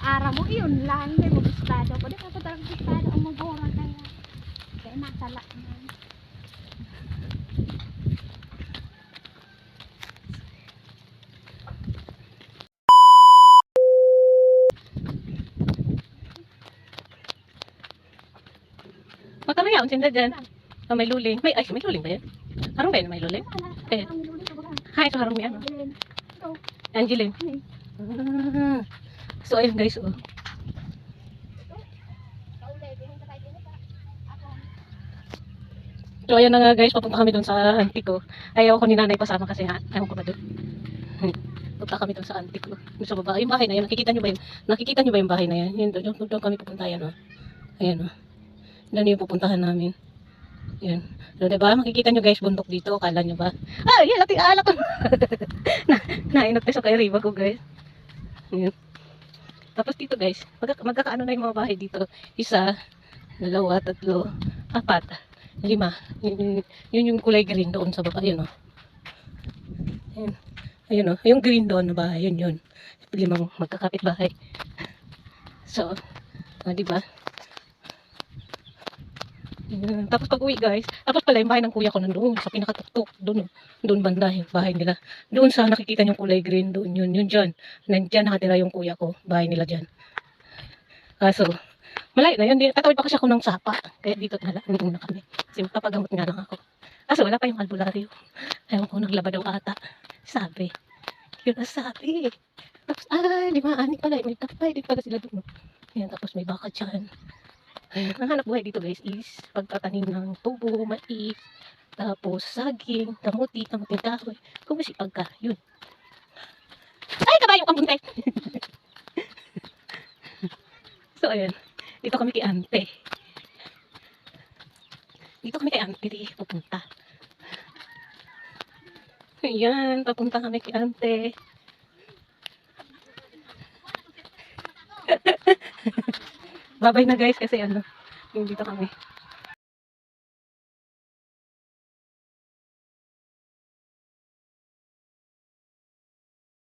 araw mo, yun lang. Hindi mo gustado. Pwede ka pa talagang gustado ang magora kaya. Kaya nasala naman. Magkamayaon sinda dyan. Oh, may luling. May luling ba yan? Harong ba yan may luling? Eh. Hi, so harong yan. Angeline. Ah. So, ayun guys, oh. So, ayan na nga guys, papunta kami dun sa auntie ko. Ayaw ko ni nanay pasama kasi ha, ayaw ko na dun. Punta kami dun sa auntie ko. Dun sa baba. Yung bahay na yun, nakikita nyo ba yun? Nakikita nyo ba yung bahay na yan? Yun, doon kami pupunta yan, oh. Ayan, oh. Doon yung pupuntahan namin. Yan. So, diba? Makikita nyo guys, bundok dito. Kala nyo ba? Ah, yan. Alak ko. Nainot tayo sa kay Riva ko guys. Yan. Tapos dito guys, magkakaano na yung mga bahay dito. Isa, dalawa, tatlo, apat, lima. Yun yung kulay green doon sa baba. Yun, oh. Yan. Ayun, oh. Yung green doon na bahay. Yun. Limang magkakapit bahay. So, diba? Tapos pag uwi guys, tapos pala yung bahay ng kuya ko nandoon sa pinakatuktok, doon banda yung bahay nila. Doon sa nakikita yung kulay green doon, yun dyan. Nandyan nakatira yung kuya ko, bahay nila dyan. Kaso, malayo na yun, tatawid pa kasi ako ng sapa, kaya dito na lang, muna kami. Kasi papagamot nga lang ako. Kaso wala pa yung albularyo. Ayaw ko, naglaba daw ata. Sabi, yun ang sabi. Tapos, di maani pala, may kapay, di pala sila doon. Yan, tapos may baka dyan. Ang hanap buhay dito guys is pagtatanim ng tubo, mais, tapos saging, kamuting kahoy. Kung masipag ka, yun. Ay, kabayong kamunti! So, ayan. Dito kami kay ante. Di pupunta. Ayan, papunta kami kay ante. Babay na guys kasi yung dito kami.